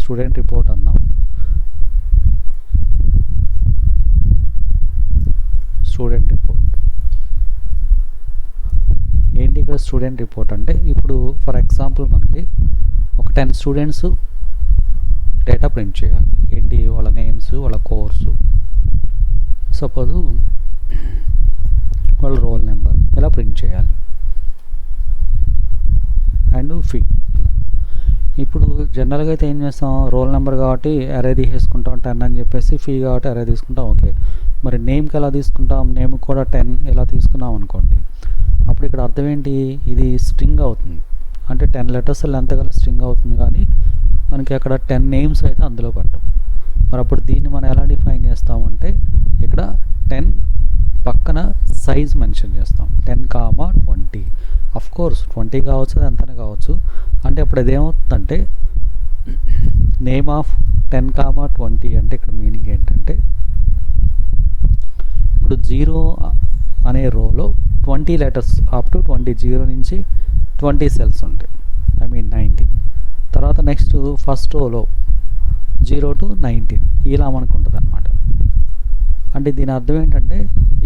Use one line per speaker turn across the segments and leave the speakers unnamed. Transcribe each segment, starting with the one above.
Student report అందాం. Student report ఏంటి? ఇక్కడ స్టూడెంట్ రిపోర్ట్ అంటే ఇప్పుడు ఫర్ ఎగ్జాంపుల్ మనకి ఒక 10 స్టూడెంట్స్ డేటా ప్రింట్ చేయాలి. ఏంటి? వాళ్ళ నేమ్స్, వాళ్ళ కోర్సు, సపోజ్ వాళ్ళ రోల్ నెంబర్ ఇలా ప్రింట్ చేయాలి అండ్ ఫీ. ఇలా ఇప్పుడు జనరల్గా అయితే ఏం చేస్తాం, రోల్ నెంబర్ కాబట్టి అరే తీసేసుకుంటాం 10 అని చెప్పేసి, ఫీ కాబట్టి అరే తీసుకుంటాం. ఓకే, మరి నేమ్కి ఎలా తీసుకుంటాం? నేమ్కి కూడా 10 ఇలా తీసుకున్నాం అనుకోండి, అప్పుడు ఇక్కడ అర్థం ఏంటి? ఇది స్ట్రింగ్ అవుతుంది. అంటే 10 లెటర్స్ లెంత్ గల స్ట్రింగ్ అవుతుంది, కానీ మనకి అక్కడ 10 నేమ్స్ అయితే అందులో పట్టం. మరి అప్పుడు దీన్ని మనం ఎలా డిఫైన్ చేస్తామంటే ఇక్కడ 10 పక్కన సైజ్ మెన్షన్ చేస్తాం. 10,20. అఫ్ కోర్స్ 20 కావచ్చు, అది ఎంతనే కావచ్చు. అంటే అప్పుడు అదేమవుతుందంటే నేమ్ ఆఫ్ 10,20 అంటే ఇక్కడ మీనింగ్ ఏంటంటే ఇప్పుడు 0 అనే రోలో 20 లెటర్స్ అప్ టు 20, 0 నుంచి 20 సెల్స్ ఉంటాయి. I mean 19. తర్వాత నెక్స్ట్ ఫస్ట్ రోలో 0 to 19 ఇలా మనకు ఉంటుంది అనమాట. అంటే దీని అర్థం ఏంటంటే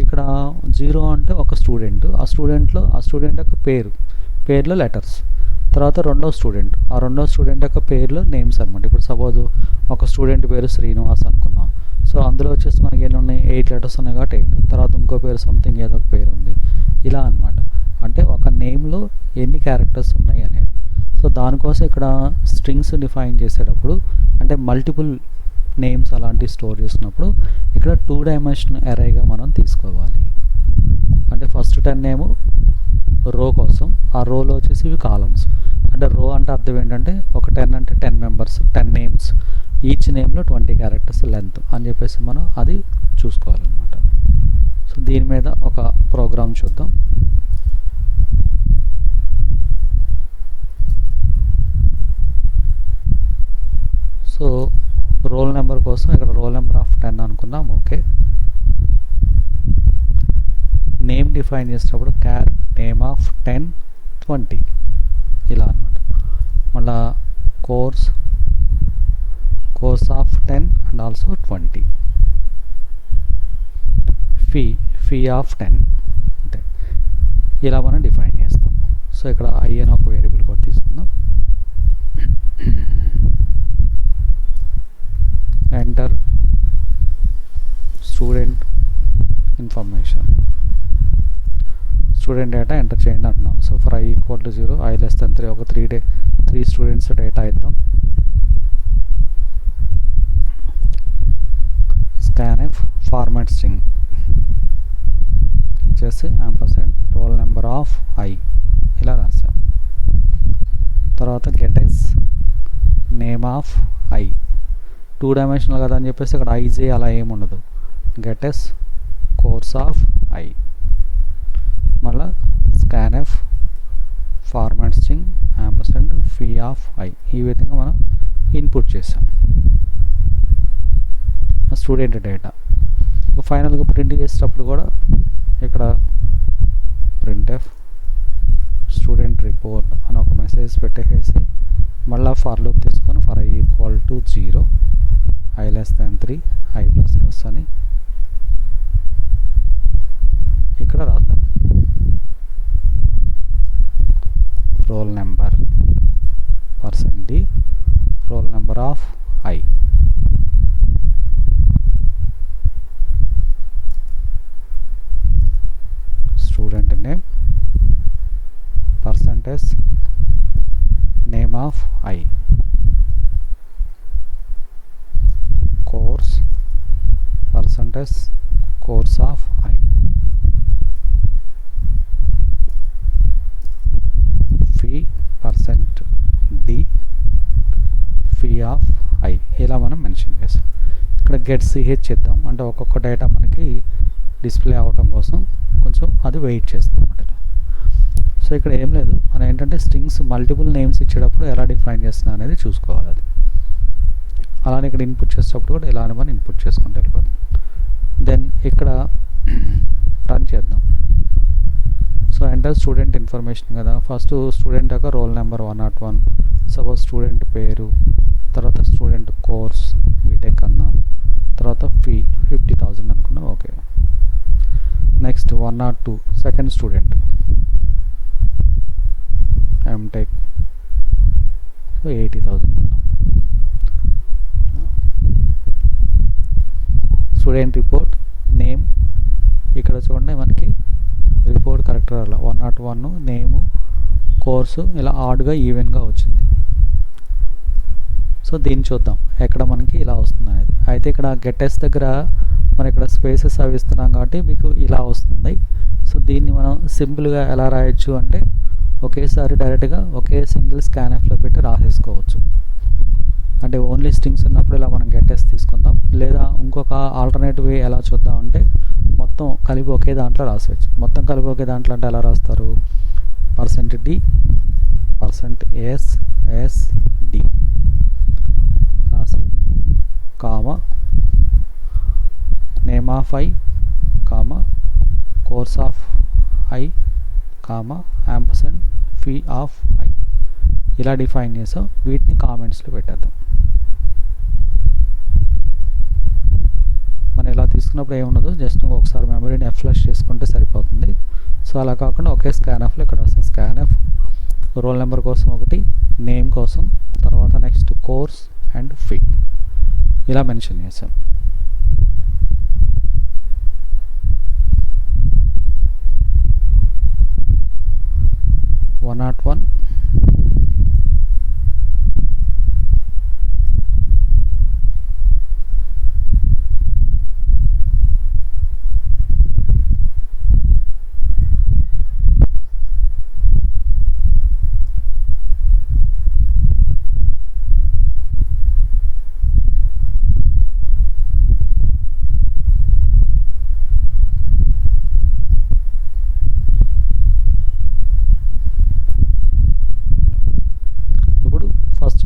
ఇక్కడ 0 అంటే ఒక స్టూడెంట్, ఆ స్టూడెంట్ యొక్క పేరులో లెటర్స్. తర్వాత రెండో స్టూడెంట్, ఆ రెండో స్టూడెంట్ యొక్క పేరులో నేమ్స్ అనమాట. ఇప్పుడు సపోజ్ ఒక స్టూడెంట్ పేరు శ్రీనివాస్ అనుకున్నాం. సో అందులో వచ్చేసి మనకి ఎన్ని ఉన్నాయి? 8 లెటర్స్ ఉన్నాయి కాబట్టి 8. తర్వాత ఇంకో పేరు సంథింగ్ ఏదో ఒక పేరు ఉంది, ఇలా అనమాట. అంటే ఒక నేమ్లో ఎన్ని క్యారెక్టర్స్ ఉన్నాయి అనేది. సో దానికోసం ఇక్కడ స్ట్రింగ్స్ డిఫైన్ చేసేటప్పుడు అంటే మల్టిపుల్ నేమ్స్ అలాంటివి స్టోర్ చేసినప్పుడు ఇక్కడ 2 డైమెన్షనల్ అరేగా మనం తీసుకోవాలి. అంటే ఫస్ట్ 10 ఏమో రో కోసం, ఆ రోలో వచ్చేసి ఇవి కాలమ్స్. అంటే రో అంటే అర్థం ఏంటంటే ఒక 10 అంటే 10 మెంబర్స్, 10 నేమ్స్, ఈచ్ నేమ్లో 20 క్యారెక్టర్స్ లెంత్ అని చెప్పేసి మనం అది చూసుకోవాలన్నమాట. సో దీని మీద ఒక ప్రోగ్రామ్ చూద్దాం. సో రోల్ నెంబర్ కోసం ఇక్కడ రోల్ నెంబర్ ఆఫ్ 10 అనుకున్నాం. ఓకే, నేమ్ డిఫైన్ చేసేటప్పుడు క్యార్ నేమ్ ఆఫ్ 10, 20 ఇలా అనమాట. మళ్ళా course of 10 and also 20. Fee of 10 అంటే ఇలా మనం డిఫైన్ చేస్తాం. సో ఇక్కడ ఐ అని ఒక వేరియబుల్ కూడా తీసుకుందాం. Enter student information, student data enter చేయండి అంటున్నాం. సో ఫర్ i = 0, i <3 ఒక 3 స్టూడెంట్స్ డేటా ఇద్దాం. scanf ఫార్మాట్ స్ట్రింగ్ ఇచ్చేసి రోల్ నెంబర్ ఆఫ్ i ఇలా రాసాం. తర్వాత గెటెస్ నేమ్ ఆఫ్ i 2 డైమెన్షనల్ కదా అని చెప్పేసి ఇక్కడ ij అలా ఏముండదు. గెటెస్ కోర్స్ ఆఫ్ i, మళ్ళీ scanf format string fee of i. ఈ విధంగా మనం ఇన్పుట్ చేసాం స్టూడెంట్ డేటా. ఫైనల్గా ప్రింట్ చేసేటప్పుడు కూడా ఇక్కడ printf స్టూడెంట్ రిపోర్ట్ అని ఒక మెసేజ్ పెట్టేసి మళ్ళీ ఫర్ లూప్ తీసుకొని ఫర్ i = 0, i <3, i++ అని ఇక్కడ రాద్దాం. Roll number %d roll number of i. Student name name of i. Course course of i. Fee %d fee of i ఇలా మనం మెన్షన్ చేసాం. ఇక్కడ గెట్ ch ఇద్దాం. అంటే ఒక్కొక్క డేటా మనకి డిస్ప్లే అవటం కోసం కొంచెం అది వెయిట్ చేస్తాం అన్నమాట. సో ఇక్కడ ఏం లేదు, మనం ఏంటంటే స్ట్రింగ్స్ మల్టిపుల్ నేమ్స్ ఇచ్చేటప్పుడు ఎలా డిఫైన్ చేస్తున్నా అనేది చూసుకోవాలి. అది అలానే ఇక్కడ ఇన్పుట్ చేసేటప్పుడు కూడా ఇలానే మనం ఇన్పుట్ చేసుకుంటూ వెళ్ళిపోతాం. దెన్ ఇక్కడ రన్ చేద్దాం. సో ఎంటర్ స్టూడెంట్ ఇన్ఫర్మేషన్ కదా, ఫస్ట్ స్టూడెంట్ యొక్క రోల్ నెంబర్ 101, సపోజ్ స్టూడెంట్ పేరు, తర్వాత స్టూడెంట్ కోర్స్ బీటెక్ అన్నాం, తర్వాత ఫీ 50,000 అనుకున్నాం. Okay. Next 102 second student M Tech 80,000 అన్నాం. స్టూడెంట్ రిపోర్ట్ నేమ్ ఇక్కడ చూడండి మనకి రిపోర్ట్ కరెక్ట్ రాలా. 101 నేము కోర్సు ఇలా ఆడ్గా ఈవెన్గా వచ్చింది. సో దీన్ని చూద్దాం ఎక్కడ మనకి ఇలా వస్తుంది అనేది. అయితే ఇక్కడ గెటెస్ దగ్గర మనం ఇక్కడ స్పేసెస్ అవి ఇస్తున్నాం కాబట్టి మీకు ఇలా వస్తుంది. సో దీన్ని మనం సింపుల్గా ఎలా రాయొచ్చు అంటే ఒకేసారి డైరెక్ట్గా ఒకే సింగిల్ స్కాన్ఎఫ్లో పెట్టి రాసేసుకోవచ్చు. అంటే ఓన్లీ స్ట్రింగ్స్ ఉన్నప్పుడు ఇలా మనం గెటెస్ తీసుకుందాం. లేదా ఇంకొక ఆల్టర్నేటివ్ వే ఎలా చూద్దాం అంటే మొత్తం కలిపి ఒకే దాంట్లో రాసేయచ్చు. మొత్తం కలిపి ఒకే దాంట్లో అంటే ఎలా రాస్తారు, %d %s d రాసి comma name of I comma course of I comma ampersand fee of I ఇలా డిఫైన్ చేసాం. వీటిని కామెంట్స్లో పెట్టేద్దాం. మనం ఇలా తీసుకున్నప్పుడు ఏముండదు, జస్ట్ ఒకసారి మెమరీని ఫ్లష్ చేసుకుంటే సరిపోతుంది. సో అలా కాకుండా ఒకే స్కాన్ఎఫ్లో ఇక్కడ వస్తుంది. స్కాన్ఎఫ్ రోల్ నెంబర్ కోసం ఒకటి, నేమ్ కోసం, తర్వాత నెక్స్ట్ కోర్స్ అండ్ ఫీ ఇలా మెన్షన్ చేసాం. One not one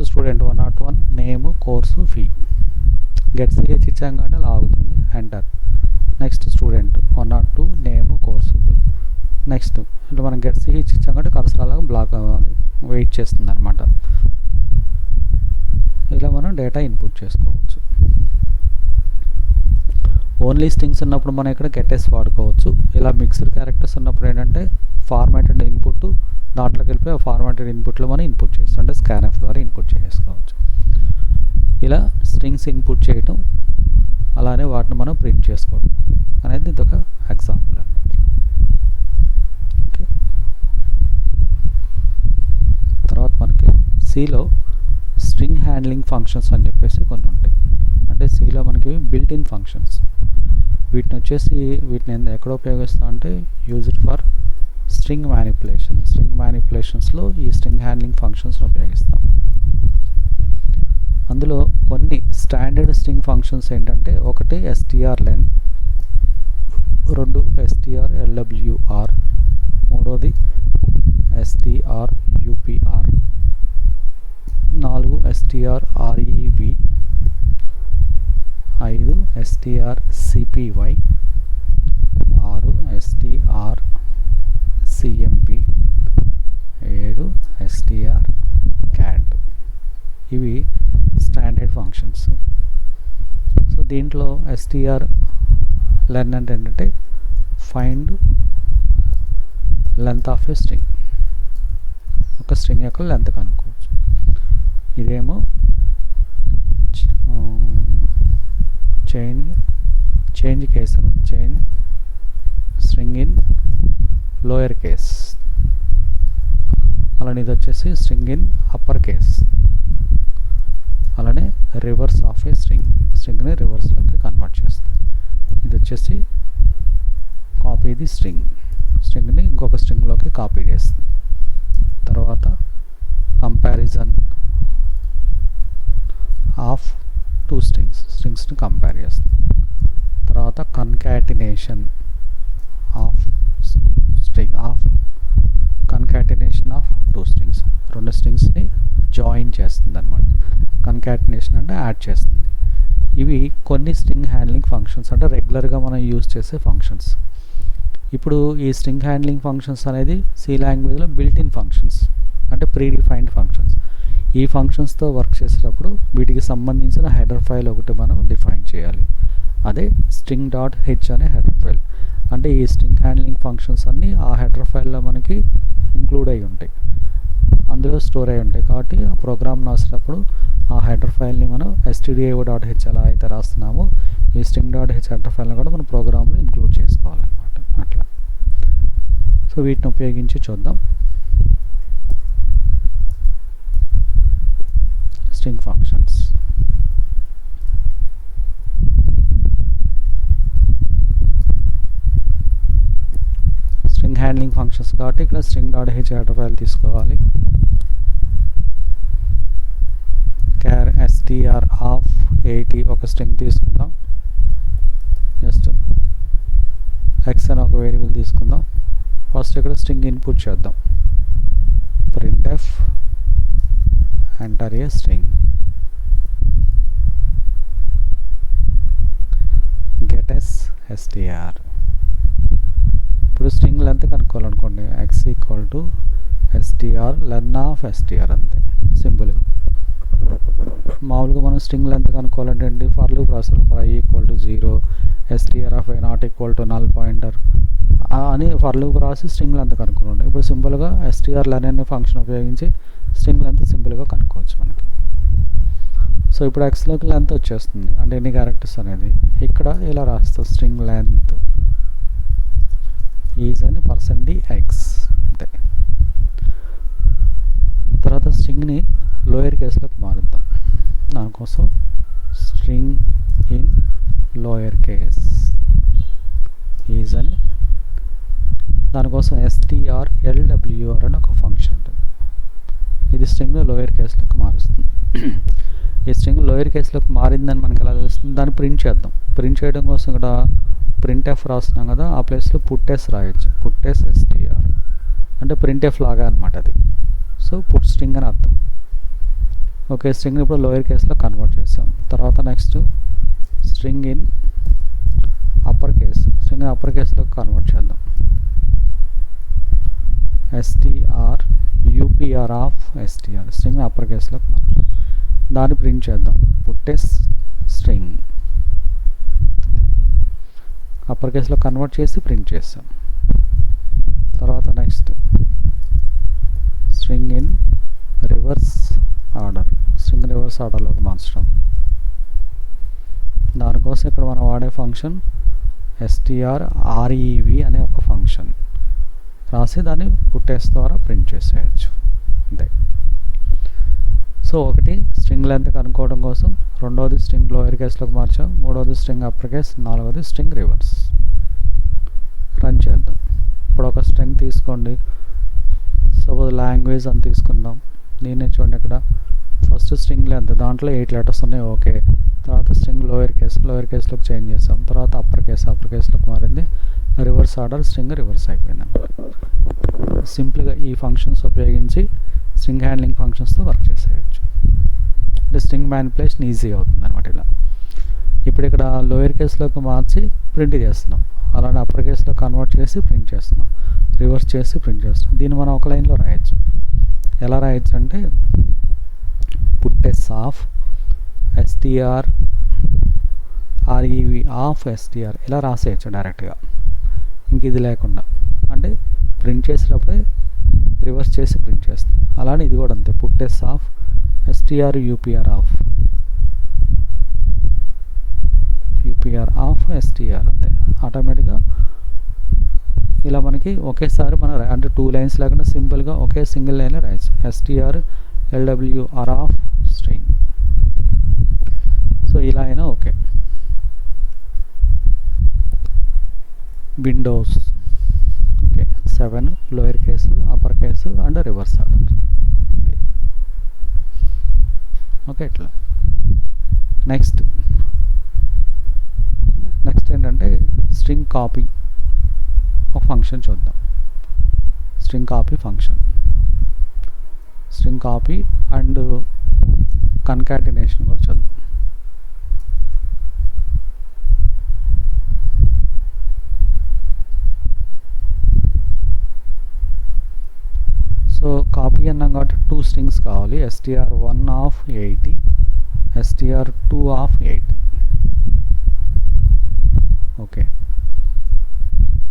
student 101 name course fee get CH ఇచ్చాం కాబట్టి అలా ఆగుతుంది. ఎంటర్. నెక్స్ట్ స్టూడెంట్ 102 నేము కోర్సు ఫీ. నెక్స్ట్ అంటే మనం గెట్ సిహెచ్ ఇచ్చాం కాబట్టి కర్సర్ అలాగా బ్లాక్ అవ్వాలి, వెయిట్ చేస్తుంది అనమాట. ఇలా మనం డేటా ఇన్పుట్ చేసుకోవచ్చు. ఓన్లీ స్ట్రింగ్స్ ఉన్నప్పుడు మనం ఇక్కడ గెటెస్ వాడుకోవచ్చు. ఇలా మిక్స్డ్ క్యారెక్టర్స్ ఉన్నప్పుడు ఏంటంటే ఫార్మాటెడ్ ఇన్పుట్ దాంట్లోకి వెళ్ళిపోయి ఆ ఫార్మాటెడ్ ఇన్పుట్లో మనం ఇన్పుట్ చేస్తాం, అంటే స్కాన్ఎఫ్ ద్వారా ఇన్పుట్ చేసుకోవచ్చు. ఇలా స్ట్రింగ్స్ ఇన్పుట్ చేయటం, అలానే వాటిని మనం ప్రింట్ చేసుకోవడం అనేది ఇదొక ఎగ్జాంపుల్ అన్నమాట. ఓకే. తర్వాత మనకి సిలో స్ట్రింగ్ హ్యాండ్లింగ్ ఫంక్షన్స్ అని చెప్పేసి కొన్ని ఉంటాయి. అంటే సిలో మనకి బిల్ట్ ఇన్ ఫంక్షన్స్. వీటిని ఎక్కడ ఉపయోగిస్తాం అంటే used for string manipulation. String మ్యానిపులేషన్స్లో ఈ స్ట్రింగ్ హ్యాండ్లింగ్ ఫంక్షన్స్ని ఉపయోగిస్తాం. అందులో కొన్ని స్టాండర్డ్ స్ట్రింగ్ ఫంక్షన్స్ ఏంటంటే ఒకటి strlen, రెండు strlwr, మూడోది strupr, నాలుగు strrev, ఐదు strcpy, ఆరు strcmp, ఏడు strcad. ఇవి స్టాండర్డ్ ఫంక్షన్స్. సో దీంట్లో strlen అంటే ఏంటంటే find length of a string, ఒక స్ట్రింగ్ యొక్క లెంత్ కనుక్కోవచ్చు. ఇదేమో చేంజ్ కేస్ అనమాట, change string in lower case. అలానే ఇది వచ్చేసి స్ట్రింగ్ ఇన్ అప్పర్ కేస్. అలానే రివర్స్ ఆఫ్ ఏ స్ట్రింగ్ని రివర్స్లోకి కన్వర్ట్ చేస్తుంది. ఇది వచ్చేసి కాపీ ది స్ట్రింగ్ని ఇంకొక స్ట్రింగ్లోకి కాపీ చేస్తుంది. తర్వాత కంపారిజన్ ఆఫ్ టూ స్ట్రింగ్స్ని కంపేర్ చేస్తుంది. తర్వాత concatenation of concatenation of two strings, రెండు స్ట్రింగ్స్ని జాయిన్ చేస్తుంది అనమాట. కన్కాటినేషన్ అంటే యాడ్ చేస్తుంది. ఇవి కొన్ని స్ట్రింగ్ హ్యాండ్లింగ్ ఫంక్షన్స్, అంటే రెగ్యులర్గా మనం యూజ్ చేసే ఫంక్షన్స్. ఇప్పుడు ఈ స్ట్రింగ్ హ్యాండ్లింగ్ ఫంక్షన్స్ అనేది సి లాంగ్వేజ్లో బిల్ట్ ఇన్ ఫంక్షన్స్, అంటే ప్రీ డిఫైన్డ్ ఫంక్షన్స్. ఈ ఫంక్షన్స్తో వర్క్ చేసేటప్పుడు వీటికి సంబంధించిన హెడర్ ఫైల్ ఒకటి మనం డిఫైన్ చేయాలి. అదే స్ట్రింగ్ డాట్ హెచ్ అనే హెడర్ ఫైల్. అంటే ఈ స్ట్రింగ్ హ్యాండ్లింగ్ ఫంక్షన్స్ అన్నీ ఆ హెడర్ ఫైల్లో మనకి ఇంక్లూడ్ అయి ఉంటాయి, అందులో స్టోర్ అయి ఉంటాయి. కాబట్టి ఆ ప్రోగ్రామ్ రాసేటప్పుడు ఆ హెడర్ ఫైల్ని మనం stdio.h ఎలా అయితే రాస్తున్నామో ఈ స్ట్రింగ్ డాట్ హెచ్ హెడర్ ఫైల్ని కూడా మనం ప్రోగ్రాంలో ఇంక్లూడ్ చేసుకోవాలన్నమాట. అట్లా సో వీటిని ఉపయోగించి చూద్దాం. String functions. String handling functions కాబట్టి ఇక్కడ string dot H header file తీసుకోవాలి. క్యార్ str ఆఫ్ 80 ఒక స్ట్రింగ్ తీసుకుందాం. జస్ట్ x అని ఒక వేరియబుల్ తీసుకుందాం. ఫస్ట్ ఇక్కడ స్ట్రింగ్ ఇన్పుట్ చేద్దాం. printf enter a string, getS str. ఇప్పుడు స్ట్రింగ్ లెంత్ కనుక్కోవాలనుకోండి, x str len of str అంతే సింపుల్గా. మామూలుగా మనం స్ట్రింగ్ లెంత్ కనుక్కోవాలంటే అండి ఫర్ లూప్ రాస్తాం. For i = 0 str of i not equal to null pointer అని ఫర్ లూప్ రాసి స్ట్రింగ్ లెంత్ కనుక్కోండి. ఇప్పుడు సింపుల్గా str లెన్ అనే ఫంక్షన్ ఉపయోగించి స్ట్రింగ్ లెంత్ సింపుల్గా కనుక్కోవచ్చు మనకి. సో ఇప్పుడు ఎక్స్లోకి లెంత్ వచ్చేస్తుంది, అంటే ఎన్ని క్యారెక్టర్స్ అనేది. ఇక్కడ ఇలా రాస్తాం స్ట్రింగ్ లెంత్ ఈజ్ అని %x అంతే. తర్వాత స్ట్రింగ్ని లోయర్ కేస్లోకి మారుద్దాం. దానికోసం string in lower case is అని, దానికోసం strlwr అని ఒక ఫంక్షన్ ఉంటుంది. ఇది స్ట్రింగ్ను లోయర్ కేస్లోకి మారుస్తుంది. ఈ స్ట్రింగ్ లోయర్ కేస్లోకి మారిందని మనకి ఎలా తెలుస్తుంది? దాన్ని ప్రింట్ చేద్దాం. ప్రింట్ చేయడం కోసం ఇక్కడ printf రాస్తున్నాం కదా, ఆ ప్లేస్లో పుట్టెస్ రాయొచ్చు. పుట్టెస్ str అంటే printf లాగా అనమాట అది. సో పుట్ స్ట్రింగ్ అని అర్థం. ఓకే, స్ట్రింగ్ ఇప్పుడు లోయర్ కేస్లో కన్వర్ట్ చేసాం. తర్వాత next string in upper case, string upper కేస్లోకి కన్వర్ట్ చేద్దాం. strupr of str string upper కేస్లోకి మార్చాం. దాన్ని ప్రింట్ చేద్దాం. పుట్టెస్ స్ట్రింగ్ అప్పర్ కేస్లో కన్వర్ట్ చేసి ప్రింట్ చేస్తాం. తర్వాత next string in reverse order, string reverse ఆర్డర్లోకి మార్చడం. దానికోసం ఇక్కడ మనం వాడే ఫంక్షన్ strrev అనే ఒక ఫంక్షన్ రాసి దాన్ని పుట్టెస్ ద్వారా ప్రింట్ చేసేయచ్చు అంతే. సో ఒకటి స్ట్రింగ్ లెంత్ కనుక్కోవడం కోసం, రెండవది స్ట్రింగ్ లోయర్ కేస్లోకి మార్చాం, మూడవది స్ట్రింగ్ అప్పర్ కేస్, నాలుగవది స్ట్రింగ్ రివర్స్. రన్ చేద్దాం. ఇప్పుడు ఒక స్ట్రింగ్ తీసుకోండి, సపోజ్ లాంగ్వేజ్ అని తీసుకుందాం. దీన్నే చూడండి, ఇక్కడ ఫస్ట్ స్ట్రింగ్ లెంత్ దాంట్లో 8 లెటర్స్ ఉన్నాయి. ఓకే, తర్వాత స్ట్రింగ్ లోయర్ కేస్లోకి చేంజ్ చేసాం. తర్వాత అప్పర్ కేస్లోకి మారింది. రివర్స్ ఆర్డర్ స్ట్రింగ్ రివర్స్ అయిపోయింది అన్నమాట. సింపుల్గా ఈ ఫంక్షన్స్ ఉపయోగించి స్ట్రింగ్ హ్యాండ్లింగ్ ఫంక్షన్స్తో వర్క్ చేసేయచ్చు. అంటే స్ట్రింగ్ మ్యానిపులేషన్ ఈజీ అవుతుంది అనమాట ఇలా. ఇప్పుడు ఇక్కడ లోయర్ కేస్లోకి మార్చి ప్రింట్ చేస్తున్నాం, అలానే అప్పర్ కేస్లో కన్వర్ట్ చేసి ప్రింట్ చేస్తున్నాం, రివర్స్ చేసి ప్రింట్ చేస్తున్నాం. దీన్ని మనం ఒక లైన్లో రాయొచ్చు. ఎలా రాయొచ్చు అంటే పుట్టెస్ ఆఫ్ strrev ఆఫ్ str ఇలా రాసేయచ్చు డైరెక్ట్గా, ఇంక ఇది లేకుండా. అంటే ప్రింట్ చేసేటప్పుడే రివర్స్ చేసి ప్రింట్ చేస్తాం. అలానే ఇది కూడా అంతే, పుట్టెస్ ఆఫ్ strupr ఆఫ్ str అంతే. ఆటోమేటిక్గా ఇలా మనకి ఒకేసారి మన అంటే 2 లైన్స్ లేకుండా సింపుల్గా ఒకే సింగిల్ లైన్లో రాయొచ్చు. strlwr of string. సో ఇలా అయినా okay. Windows okay 7 lower case, upper case and reverse order. Okay, ఇట్లా. నెక్స్ట్ ఏంటంటే స్ట్రింగ్ కాపీ ఒక ఫంక్షన్ చూద్దాం. String copy function, string copy and concatenation కూడా చూద్దాం. సో కాపీ అన్నాం కాబట్టి 2 స్ట్రింగ్స్ కావాలి. str1 of 80, str2 of 80. Okay,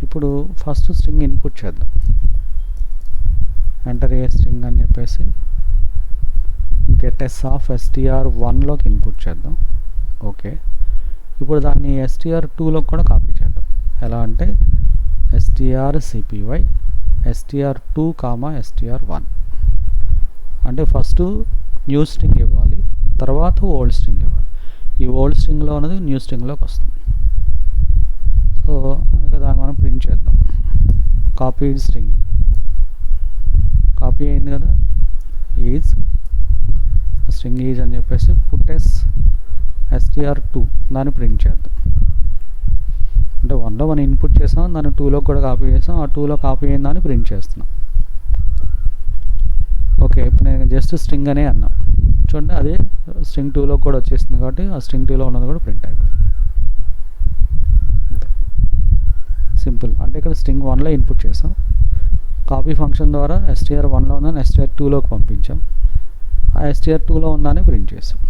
ఇప్పుడు ఫస్ట్ స్ట్రింగ్ ఇన్పుట్ చేద్దాం. ఎంటర్ ఏ స్ట్రింగ్ అని చెప్పేసి గెట్ ఎస్ ఆఫ్ str1లోకి ఇన్పుట్ చేద్దాం. ఓకే, ఇప్పుడు దాన్ని str2లోకి కూడా కాపీ చేద్దాం. ఎలా అంటే strcpy str2 str1. అంటే ఫస్ట్ న్యూ స్ట్రింగ్ ఇవ్వాలి, తర్వాత ఓల్డ్ స్ట్రింగ్ ఇవ్వాలి. ఈ ఓల్డ్ స్ట్రింగ్లో ఉన్నది న్యూ స్ట్రింగ్లోకి వస్తుంది. సో ఇక దాన్ని మనం ప్రింట్ చేద్దాం. కాపీడ్ స్ట్రింగ్ కాపీ అయింది కదా, ఈజ్ స్ట్రింగ్ ఈజ్ అని చెప్పేసి పుట్టెస్ str2 దాన్ని ప్రింట్ చేద్దాం. అంటే 1లో మనం ఇన్పుట్ చేసాం, దాన్ని 2లో కూడా కాపీ చేసాం, ఆ 2లో కాపీ అయిన దాన్ని ప్రింట్ చేస్తున్నాం. ఓకే, ఇప్పుడు నేను జస్ట్ స్ట్రింగ్ అనే అన్నా, చూడండి అదే స్ట్రింగ్ 2లో కూడా వచ్చేస్తుంది కాబట్టి ఆ స్ట్రింగ్ 2లో ఉన్నది కూడా ప్రింట్ అయిపోయింది. సింపుల్. అంటే ఇక్కడ స్ట్రింగ్ 1లో ఇన్పుట్ చేసాం, కాపీ ఫంక్షన్ ద్వారా str1లో ఉందని str2లోకి పంపించాం, ఆ str2లో ఉందని ప్రింట్ చేసాం.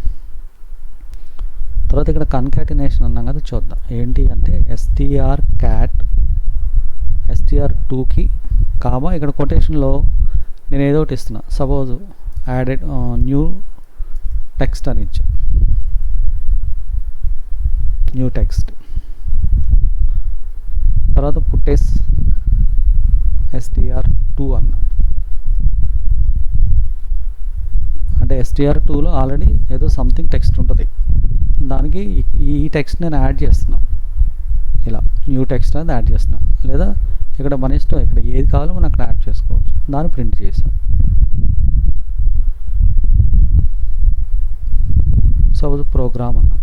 తర్వాత ఇక్కడ కన్కాటినేషన్ అన్నాం కదా, చూద్దాం ఏంటి అంటే strcat str2కి కామా ఇక్కడ కొటేషన్లో నేను ఏదో ఒకటి ఇస్తున్నా. సపోజ్ యాడెడ్ న్యూ టెక్స్ట్ అని ఇచ్చా, న్యూ టెక్స్ట్. తర్వాత పుట్టేస్ str2 అన్నా. అంటే str2లో ఆల్రెడీ ఏదో సంథింగ్ టెక్స్ట్ ఉంటుంది, దానికి ఈ టెక్స్ట్ నేను యాడ్ చేస్తున్నా. ఇలా న్యూ టెక్స్ట్ అనేది యాడ్ చేస్తున్నా, లేదా ఇక్కడ మన ఇష్టం, ఇక్కడ ఏది కావాలో మనం అక్కడ యాడ్ చేసుకోవచ్చు. దాన్ని ప్రింట్ చేసాం. సపోజ్ ప్రోగ్రామ్ అన్నాం,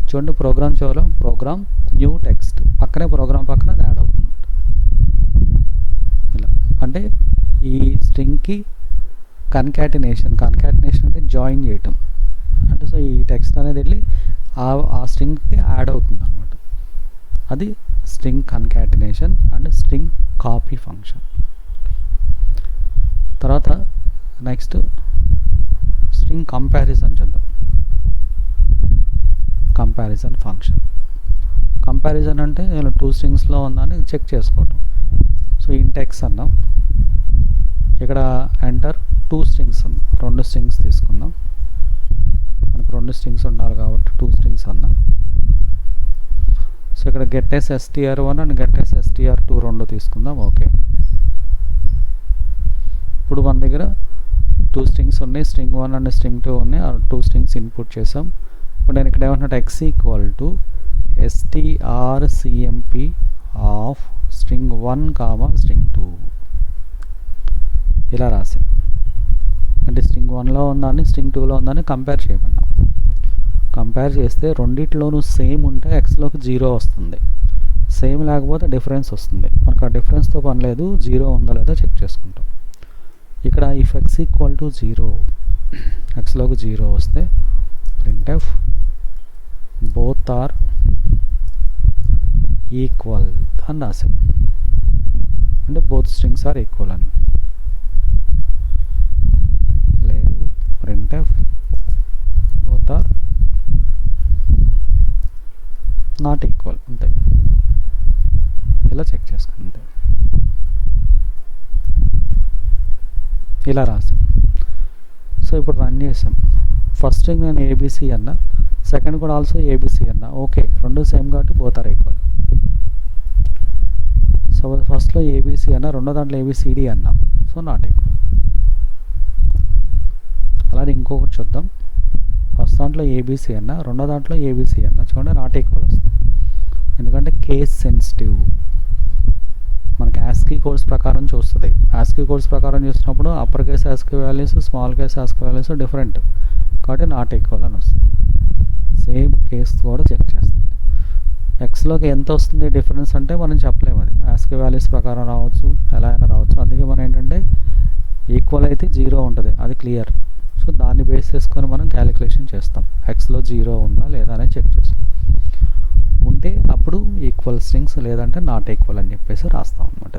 చూడండి ప్రోగ్రామ్ చివరిలో ప్రోగ్రామ్ న్యూ టెక్స్ట్ పక్కనే ప్రోగ్రామ్ పక్కన అది యాడ్ అవుతుంది. ఇలా అంటే ఈ స్ట్రింగ్కి కన్కాటినేషన్ అంటే జాయిన్ చేయటం. అంటే సో ఈ టెక్స్ట్ అనేది వెళ్ళి ఆ స్ట్రింగ్కి యాడ్ అవుతుంది అనమాట. అది string concatenation and string copy function. తర్వాత నెక్స్ట్ స్ట్రింగ్ కంపారిజన్ చేద్దాం. Comparison function. కంపారిజన్ అంటే నేను 2 స్ట్రింగ్స్లో ఉందని చెక్ చేసుకోవటం. సో ఇంటెక్స్ అన్నాం, ఇక్కడ ఎంటర్ 2 స్ట్రింగ్స్ అన్నాం, 2 స్ట్రింగ్స్ తీసుకుందాం. మనకు 2 స్ట్రింగ్స్ ఉండాలి కాబట్టి 2 స్ట్రింగ్స్ అన్నాం. సో ఇక్కడ గెట్టెస్ str1 అండ్ గెట్టెస్ str2 2 తీసుకుందాం. ఓకే, ఇప్పుడు మన దగ్గర 2 స్ట్రింగ్స్ ఉన్నాయి, స్ట్రింగ్ 1 అండ్ స్ట్రింగ్ 2 ఉన్నాయి. ఆ 2 స్ట్రింగ్స్ ఇన్పుట్ చేసాం. ఇప్పుడు నేను ఇక్కడ ఏమంటున్నా x equal to strcmp of string 1 string 2 ఇలా రాసాం. అంటే స్ట్రింగ్ 1లో ఉందని స్ట్రింగ్ 2లో ఉందని కంపేర్ చేయమన్నాం. కంపేర్ చేస్తే రెండిట్లోనూ సేమ్ ఉంటే ఎక్స్లోకి 0 వస్తుంది, సేమ్ లేకపోతే డిఫరెన్స్ వస్తుంది. మనకు ఆ డిఫరెన్స్తో పని లేదు, 0 ఉందో లేదో చెక్ చేసుకుంటాం. ఇక్కడ ఇఫ్ ఎక్స్ ఈక్వల్ టు 0 ఎక్స్లోకి 0 వస్తే ప్రింట్ఎఫ్ బోత్ ఆర్ ఈక్వల్ అని రాసాం. అంటే బోత్ స్ట్రింగ్స్ ఆర్ ఈక్వల్ అని. లేదు, printf both are not equal, అంతే. ఇలా చెక్ చేసుకుంటే ఇలా రాసాం. సో ఇప్పుడు రన్ చేసాం. ఫస్ట్ స్ట్రింగ్ నేను ఏబిసి అన్నా, సెకండ్ కూడా ఆల్సో ఏబిసి అన్నా. ఓకే, రెండు సేమ్ కాబట్టి బోత్ ఆర్ ఈక్వల్. సో ఫస్ట్లో ఏబిసి అన్నా, రెండో దాంట్లో ఏబిసిడి అన్నా, సో నాట్ ఈక్వల్. అలానే ఇంకొకటి చూద్దాం. ఫస్ట్ దాంట్లో ఏబిసి అన్నా, రెండో దాంట్లో ఏబిసి అన్నా, చూడండి నాట్ ఈక్వల్ వస్తుంది. ఎందుకంటే కేస్ సెన్సిటివ్, మనకి ఆస్కీ కోడ్స్ ప్రకారం చూస్తుంది. ఆస్కీ కోడ్స్ ప్రకారం చూసినప్పుడు upper case Aashiqui values, small case Aashiqui values different కాబట్టి నాట్ ఈక్వల్ అని వస్తుంది. సేమ్ కేస్ కూడా చెక్ చేస్తుంది. ఎక్స్లోకి ఎంత వస్తుంది డిఫరెన్స్ అంటే మనం చెప్పలేము, అది ఆస్కీ వాల్యూస్ ప్రకారం రావచ్చు, ఎలా అయినా రావచ్చు. అందుకే మనం ఏంటంటే ఈక్వల్ అయితే 0 ఉంటుంది, అది క్లియర్. సో దాన్ని బేస్ చేసుకొని మనం క్యాలిక్యులేషన్ చేస్తాం, ఎక్స్లో 0 ఉందా లేదా అనేది చెక్ చేస్తాం. ఉంటే అప్పుడు ఈక్వల్ స్ట్రింగ్స్, లేదంటే నాట్ ఈక్వల్ అని చెప్పేసి రాస్తాం అనమాట.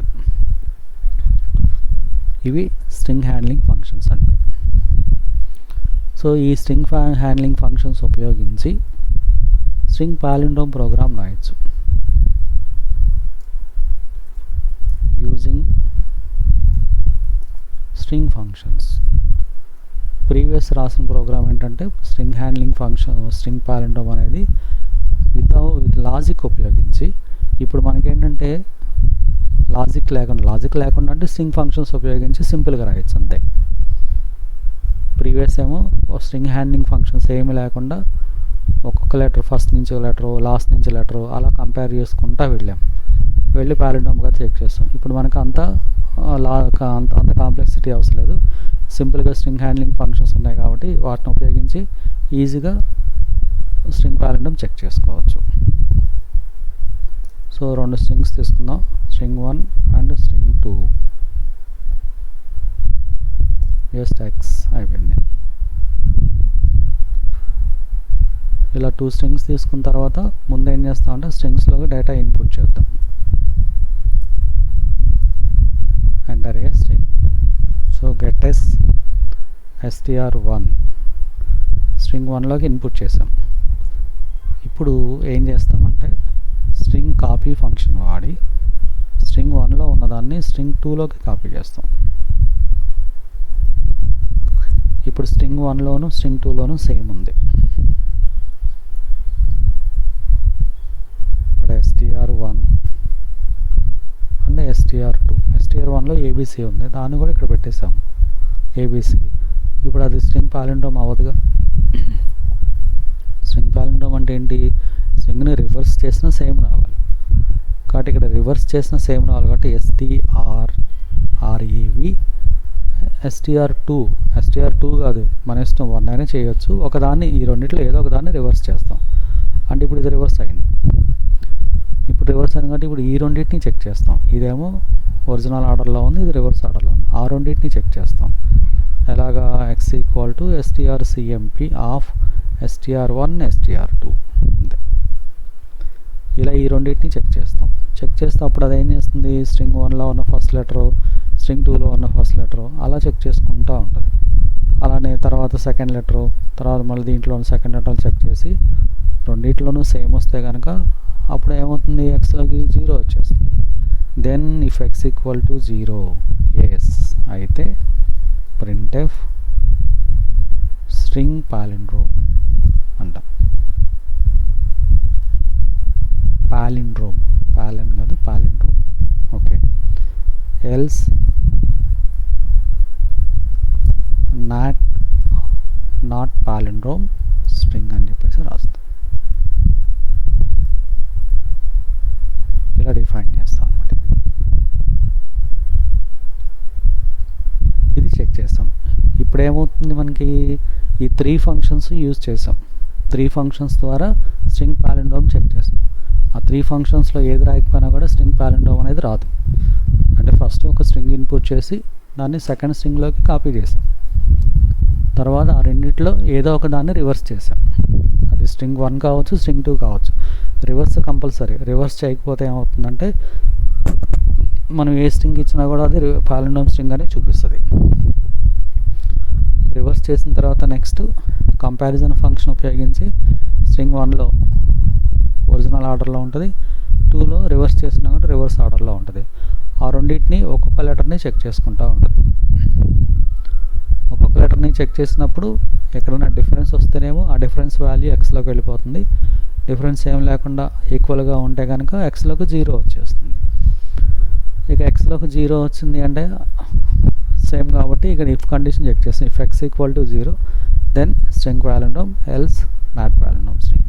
ఇవి స్ట్రింగ్ హ్యాండ్లింగ్ ఫంక్షన్స్ అంట. సో ఈ స్ట్రింగ్ హ్యాండ్లింగ్ ఫంక్షన్స్ ఉపయోగించి స్ట్రింగ్ పాలిండ్రోమ్ ప్రోగ్రామ్ రాయొచ్చు యూజింగ్ స్ట్రింగ్ ఫంక్షన్స్. ప్రీవియస్ రాసిన ప్రోగ్రామ్ ఏంటంటే string handling function string palindrome అనేది విత్ లాజిక్ ఉపయోగించి, ఇప్పుడు మనకేంటంటే లాజిక్ లేకుండా అంటే స్ట్రింగ్ ఫంక్షన్స్ ఉపయోగించి సింపుల్గా రాయొచ్చు అంతే. ప్రీవియస్ ఏమో స్ట్రింగ్ హ్యాండ్లింగ్ ఫంక్షన్స్ ఏమి లేకుండా ఒక్కొక్క లెటర్ ఫస్ట్ నుంచి లెటరు లాస్ట్ నుంచి లెటరు అలా కంపేర్ చేసుకుంటూ వెళ్ళి పాలిండ్రోమ్గా చెక్ చేస్తాం. ఇప్పుడు మనకు అంత కాంప్లెక్సిటీ అవసరం లేదు, సింపుల్గా స్ట్రింగ్ హ్యాండ్లింగ్ ఫంక్షన్స్ ఉన్నాయి కాబట్టి వాటిని ఉపయోగించి ఈజీగా స్ట్రింగ్ పాలిండ్రోమ్ చెక్ చేసుకోవచ్చు. సో 2 స్ట్రింగ్స్ తీసుకుందాం, string 1 and string 2. Just x అయిపోయింది. ఇలా 2 స్ట్రింగ్స్ తీసుకున్న తర్వాత ముందు ఏం చేస్తామంటే స్ట్రింగ్స్లోకి డేటా ఇన్పుట్ చేద్దాం. Enter a string. So get str1 string 1లోకి ఇన్పుట్ చేసాం. ఇప్పుడు ఏం చేస్తామంటే స్ట్రింగ్ కాపీ ఫంక్షన్ వాడి స్ట్రింగ్ 1లో ఉన్నదాన్ని స్ట్రింగ్ 2లోకి కాపీ చేస్తాం. ఇప్పుడు స్ట్రింగ్ 1లోను స్ట్రింగ్ 2లోను సేమ్ ఉంది. ఇప్పుడు str1 అండ్ str2. str1లో ఏబీసీ ఉంది, దాన్ని కూడా ఇక్కడ పెట్టేసాం ఏబీసీ. ఇప్పుడు అది స్ట్రింగ్ పాలిండ్రోమ్ అవ్వదుగా. స్ట్రింగ్ పాలిండ్రోమ్ అంటే ఏంటి? స్ట్రింగ్ని రివర్స్ చేసిన సేమ్ రావాలి కాబట్టి ఇక్కడ రివర్స్ చేసిన సేమ్ రావాలి కాబట్టి str2 కాదు, మన ఇష్టం 1 అయినా చేయొచ్చు. ఒకదాన్ని ఈ రెండిట్లో ఏదో ఒకదాన్ని రివర్స్ చేస్తాం. అంటే ఇప్పుడు ఇది రివర్స్ అయింది. ఇప్పుడు రివర్స్ అయింది కాబట్టి ఇప్పుడు ఈ రెండింటిని చెక్ చేస్తాం. ఇదేమో ఒరిజినల్ ఆర్డర్లో ఉంది, ఇది రివర్స్ ఆర్డర్లో ఉంది. ఆ రెండింటిని చెక్ చేస్తాం. ఎలాగా? x = strcmp of str1 str2 అంతే. ఇలా ఈ రెండింటిని చెక్ చేస్తాం. చెక్ చేసేటప్పుడు అది ఏం చేస్తుంది? స్ట్రింగ్ 1లో ఉన్న ఫస్ట్ లెటరు స్ట్రింగ్ 2లో ఉన్న ఫస్ట్ లెటరు అలా చెక్ చేసుకుంటూ ఉంటుంది. అలానే తర్వాత సెకండ్ లెటరు, తర్వాత మళ్ళీ దీంట్లో ఉన్న సెకండ్ లెటర్ చెక్ చేసి రెండిట్లోనూ సేమ్ వస్తే కనుక అప్పుడు ఏమవుతుంది? ఎక్స్లోకి 0 వచ్చేస్తుంది. దెన్ ఇఫ్ x = 0 ఎస్ అయితే printf స్ట్రింగ్ పాలిండ్రోమ్ అంటాం. పాలిండ్రోమ్, పాలెన్ కాదు palindrome. Okay. Else not palindrome string అని చెప్పేసి రాస్తాం. ఇలా డిఫైన్ చేస్తాం అనమాట. ఇది చెక్ చేస్తాం. ఇప్పుడు ఏమవుతుంది? మనకి ఈ 3 ఫంక్షన్స్ యూజ్ చేసాం. 3 ఫంక్షన్స్ ద్వారా స్ట్రింగ్ పాలిండ్రోమ్ చెక్ చేస్తాం. ఆ 3 ఫంక్షన్స్లో ఏది రాయకపోయినా కూడా స్ట్రింగ్ పాలిండ్రోమ్ అనేది రాదు. అంటే ఫస్ట్ ఒక స్ట్రింగ్ ఇన్పుట్ చేసి దాన్ని సెకండ్ స్ట్రింగ్లోకి కాపీ చేసాం. తర్వాత ఆ రెండిట్లో ఏదో ఒక దాన్ని రివర్స్ చేసాం. అది స్ట్రింగ్ 1 కావచ్చు, స్ట్రింగ్ 2 కావచ్చు. Reverse compulsory. రివర్స్ చేయకపోతే ఏమవుతుందంటే మనం ఏ స్ట్రింగ్ ఇచ్చినా కూడా అది పాలిండ్రోమ్ స్ట్రింగ్ అని చూపిస్తుంది. రివర్స్ చేసిన తర్వాత నెక్స్ట్ కంపారిజన్ ఫంక్షన్ ఉపయోగించి స్ట్రింగ్ 1లో ఒరిజినల్ ఆర్డర్లో ఉంటుంది, 2లో రివర్స్ చేసినా కూడా రివర్స్ ఆర్డర్లో ఉంటుంది. ఆ రెండింటిని ఒక్కొక్క లెటర్ని చెక్ చేసుకుంటూ ఉంటుంది. ఒక్కొక్క లెటర్ని చెక్ చేసినప్పుడు ఎక్కడైనా డిఫరెన్స్ వస్తేనేమో ఆ డిఫరెన్స్ వాల్యూ ఎక్స్లోకి వెళ్ళిపోతుంది. డిఫరెన్స్ ఏం లేకుండా ఈక్వల్గా ఉంటే కనుక ఎక్స్లోకి 0 వచ్చేస్తుంది. ఇక ఎక్స్లోకి 0 వచ్చింది అంటే సేమ్ కాబట్టి ఇక్కడ ఇఫ్ కండిషన్ చెక్ చేస్తాం. If x = 0 then string palindrome, else not palindrome string.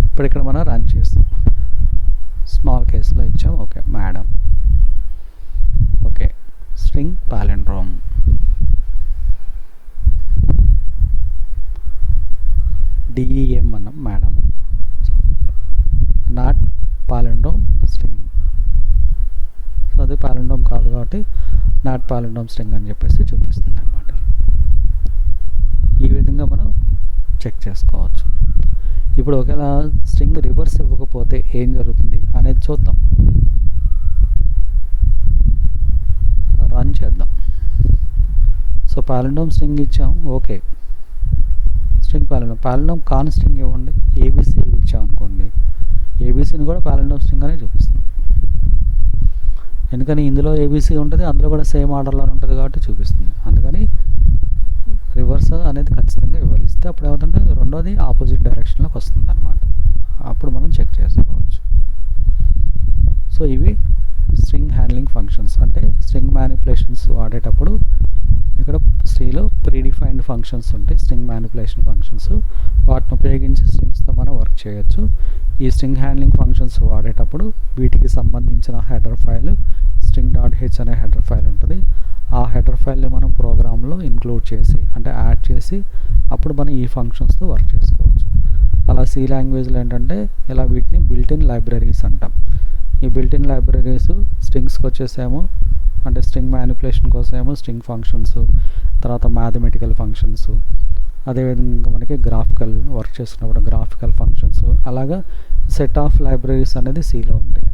ఇప్పుడు ఇక్కడ మనం రన్ చేస్తాం. స్మాల్ కేసులో ఇచ్చాం. Okay madam. Okay string palindrome. DEM అన్నాం madam. So not palindrome string. So అది పాలిండ్రోమ్ కాదు కాబట్టి నాట్ పాలిండ్రోమ్ స్ట్రింగ్ అని చెప్పేసి చూపిస్తుంది అన్నమాట. ఈ విధంగా మనం చెక్ చేసుకోవచ్చు. ఇప్పుడు ఒకవేళ స్ట్రింగ్ రివర్స్ ఇవ్వకపోతే ఏం జరుగుతుంది అనేది చూద్దాం. రన్ చేద్దాం. సో పాలిండ్రోమ్ స్ట్రింగ్ ఇచ్చాం, ఓకే. స్ట్రింగ్ పాలిండ్రోమ్ కాన్ స్ట్రింగ్ ఇవ్వండి, ఏబీసీ ఇచ్చాం అనుకోండి, ఏబీసీని కూడా పాలిండ్రోమ్ స్ట్రింగ్ అనే చూపిస్తుంది. ఎందుకని ఇందులో ఏబీసీ ఉంటుంది, అందులో కూడా సేమ్ ఆర్డర్లో ఉంటుంది కాబట్టి చూపిస్తుంది. అందుకని రివర్స్ అనేది ఖచ్చితంగా ఇవ్వాలి. ఇస్తే అప్పుడు ఏమవుతుంటే రెండోది ఆపోజిట్ డైరెక్షన్లోకి వస్తుంది అనమాట. అప్పుడు మనం చెక్ చేసుకోవచ్చు. సో ఇవి స్ట్రింగ్ హ్యాండ్లింగ్ ఫంక్షన్స్. అంటే స్ట్రింగ్ మ్యానిపులేషన్స్ వాడేటప్పుడు ఇక్కడ Cలో ప్రీడిఫైన్డ్ ఫంక్షన్స్ ఉంటాయి, స్ట్రింగ్ మ్యానిపులేషన్ ఫంక్షన్స్. వాటిని ఉపయోగించి స్ట్రింగ్స్తో మనం వర్క్ చేయొచ్చు. ఈ స్ట్రింగ్ హ్యాండ్లింగ్ ఫంక్షన్స్ వాడేటప్పుడు వీటికి సంబంధించిన హెడర్ ఫైల్ string.h అనే హెడర్ ఫైల్ ఉంటుంది. ఆ హెడర్ ఫైల్ని మనం ప్రోగ్రాంలో ఇంక్లూడ్ చేసి, అంటే యాడ్ చేసి, అప్పుడు మనం ఈ ఫంక్షన్స్తో వర్క్ చేసుకోవచ్చు. అలా సి లాంగ్వేజ్లో ఏంటంటే ఇలా వీటిని బిల్ట్-ఇన్ లైబ్రరీస్ అంటాం. ఈ బిల్ట్-ఇన్ లైబ్రరీస్ స్ట్రింగ్స్కి వచ్చేసేమో, అంటే స్ట్రింగ్ మ్యానిపులేషన్ కోసమేమో స్ట్రింగ్ ఫంక్షన్స్, తర్వాత మ్యాథమెటికల్ ఫంక్షన్స్, అదేవిధంగా మనకి గ్రాఫికల్ వర్క్ చేస్తున్నప్పుడు గ్రాఫికల్ ఫంక్షన్స్, అలాగా సెట్ ఆఫ్ లైబ్రరీస్ అనేది సిలో ఉంటాయి.